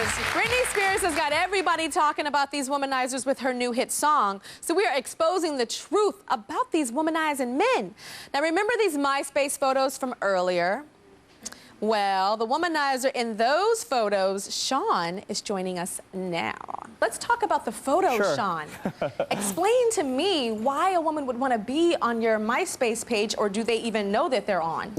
Britney Spears has got everybody talking about these womanizers with her new hit song. So we are exposing the truth about these womanizing men. Now remember these MySpace photos from earlier? Well, the womanizer in those photos, Sean, is joining us now. Let's talk about the photos, Sure. Sean. Explain to me why a woman would want to be on your MySpace page, or do they even know that they're on?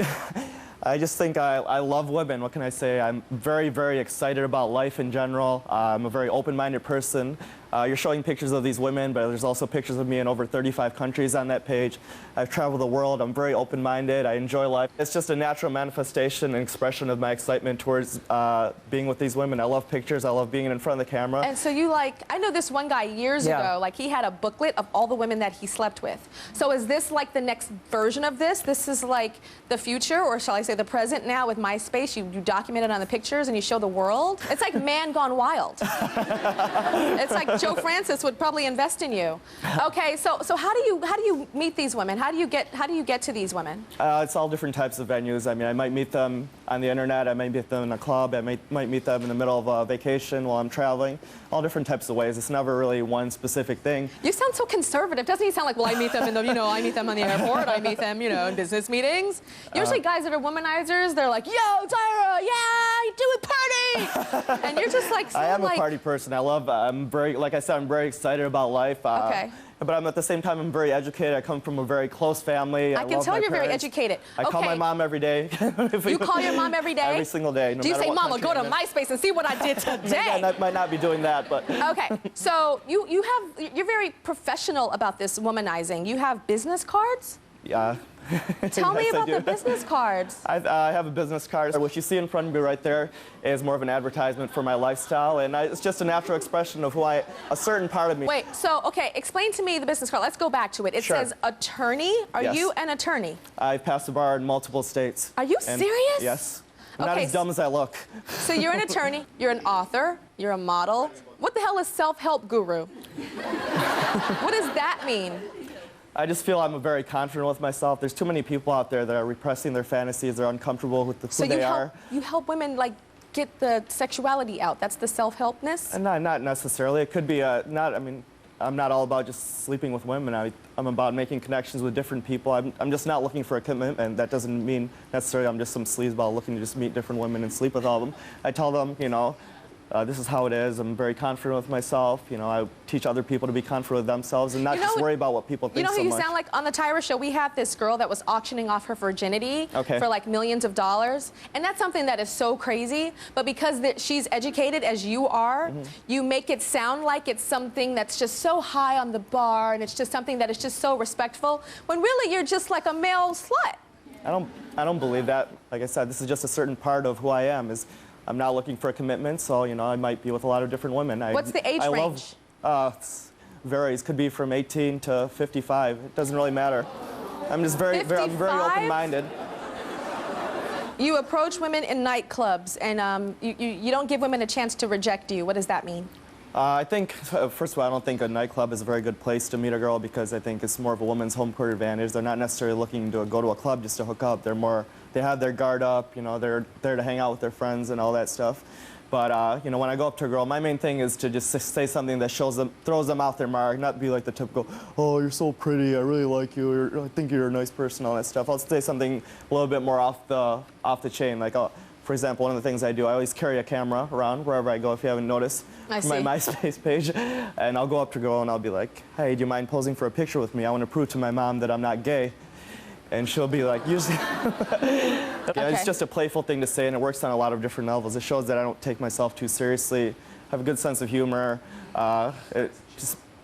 I just think I love women. What can I say? I'm very, very excited about life in general. I'm a very open-minded person. You're showing pictures of these women, but there's also pictures of me in over 35 countries on that page. I've traveled the world. I'm very open-minded. I enjoy life. It's just a natural manifestation and expression of my excitement towards being with these women. I love pictures. I love being in front of the camera. And so you I know this one guy years ago, like he had a booklet of all the women that he slept with. So is this like the next version of this? This is like the future, or shall I say the present now with MySpace? You document it on the pictures and you show the world? It's like Man Gone Wild. It's like Joe Francis would probably invest in you. Okay, so how do you meet these women? How do you get to these women? It's all different types of venues. I mean, I might meet them on the internet. I might meet them in a club. I might meet them in the middle of a vacation while I'm traveling. All different types of ways. It's never really one specific thing. You sound so conservative. Doesn't he sound like, well, I meet them in the, I meet them on the airport. I meet them, in business meetings. Usually guys that are womanizers, they're like, yo, Tyra, yeah, do it party. And you're just like, I am a party person. Like I said, I'm very excited about life. Okay. But at the same time, I'm very educated. I come from a very close family. I can tell you're very educated. I call my mom every day. You call your mom every day? Every single day. No Do you say, Mama, go to I'm in. MySpace and see what I did today? I might not be doing that, but. Okay, so you're very professional about this womanizing. You have business cards? Yeah. Tell me Yes, about the business cards. I have a business card. What you see in front of me right there is more of an advertisement for my lifestyle, and it's just a natural expression of a certain part of me. Wait, so, okay, explain to me the business card. Let's go back to it. It says attorney. Are you an attorney? I've passed the bar in multiple states. Are you serious? Yes. I'm not as dumb as I look. So you're an attorney, you're an author, you're a model. What the hell is self-help guru? What does that mean? I just feel I'm very confident with myself. There's too many people out there that are repressing their fantasies. They're uncomfortable with who they are. You help women, like, get the sexuality out. That's the self-helpness? Not necessarily. It could be I'm not all about just sleeping with women. I'm about making connections with different people. I'm just not looking for a commitment. That doesn't mean necessarily I'm just some sleazeball looking to just meet different women and sleep with all of them. I tell them, this is how it is. I'm very confident with myself. I teach other people to be confident with themselves and not just worry about what people think so much. You sound like on the Tyra show, we have this girl that was auctioning off her virginity for like millions of dollars. And that's something that is so crazy. But because she's educated as you are, you make it sound like it's something that's just so high on the bar and it's just something that is just so respectful, when really you're just like a male slut. I don't believe that. Like I said, this is just a certain part of who I am. I'm not looking for a commitment, so I might be with a lot of different women. What's the age range? Varies. Could be from 18 to 55. It doesn't really matter. I'm just I'm very open-minded. You approach women in nightclubs, and you don't give women a chance to reject you. What does that mean? I think, first of all, I don't think a nightclub is a very good place to meet a girl because I think it's more of a woman's home court advantage. They're not necessarily looking to go to a club just to hook up. They have their guard up, they're there to hang out with their friends and all that stuff. But, when I go up to a girl, my main thing is to just say something that throws them off their mark, not be like the typical, oh, you're so pretty, I really like you, I think you're a nice person, all that stuff. I'll say something a little bit more off the chain, like, for example, one of the things I do, I always carry a camera around wherever I go, if you haven't noticed, my MySpace page. And I'll go up to a girl and I'll be like, hey, do you mind posing for a picture with me? I want to prove to my mom that I'm not gay. And she'll be like, usually, it's just a playful thing to say, and it works on a lot of different levels. It shows that I don't take myself too seriously, have a good sense of humor.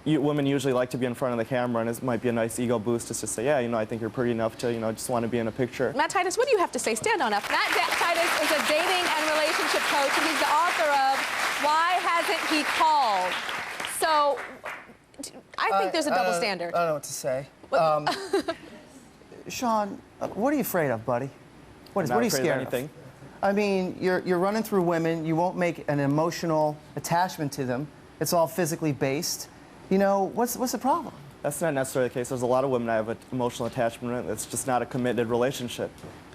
Women usually like to be in front of the camera, and it might be a nice ego boost just to say, yeah, I think you're pretty enough to, just want to be in a picture. Matt Titus, what do you have to say? Stand on up. Matt Titus is a dating and relationship coach, and he's the author of Why Hasn't He Called? So, I think there's a double standard. I don't know what to say. Sean, what are you afraid of, buddy? What are you scared of? Anything. I mean, you're running through women. You won't make an emotional attachment to them. It's all physically based. What's the problem? That's not necessarily the case. There's a lot of women I have an emotional attachment with. It's just not a committed relationship.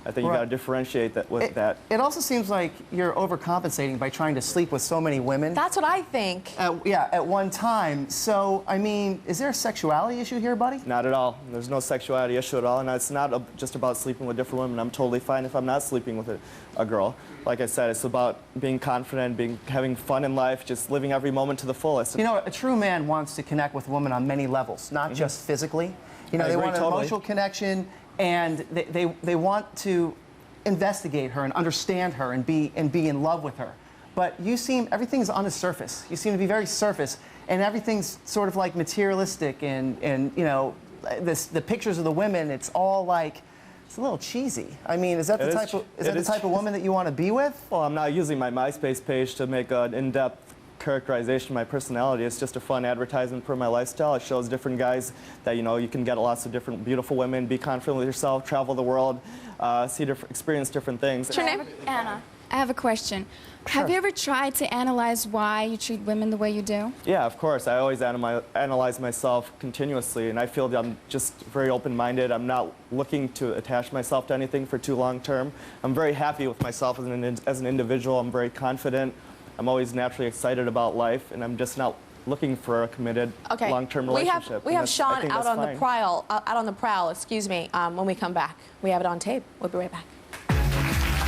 I think you got to differentiate that with that. It also seems like you're overcompensating by trying to sleep with so many women. That's what I think. Yeah, at one time. So, I mean, is there a sexuality issue here, buddy? Not at all. There's no sexuality issue at all, and it's not just about sleeping with different women. I'm totally fine if I'm not sleeping with a girl. Like I said, it's about being confident, having fun in life, just living every moment to the fullest. You know, a true man wants to connect with a woman on many levels, not just physically. You know, they want an emotional connection, and they want to investigate her and understand her and be in love with her. But everything's on the surface. You seem to be very surface, and everything's sort of like materialistic, and you know, the pictures of the women, it's all like, it's a little cheesy. I mean, is that the type of woman that you want to be with? Well, I'm not using my MySpace page to make an in-depth characterization of my personality. It's just a fun advertisement for my lifestyle. It shows different guys that, you know, you can get lots of different beautiful women, be confident with yourself, travel the world, experience different things. What's your name? Anna. I have a question. Sure. Have you ever tried to analyze why you treat women the way you do? Yeah, of course. I always analyze myself continuously, and I feel that I'm just very open-minded. I'm not looking to attach myself to anything for too long term. I'm very happy with myself as an individual. I'm very confident. I'm always naturally excited about life, and I'm just not looking for a committed long-term relationship. We have Sean out on the prowl. Excuse me. When we come back, we have it on tape. We'll be right back.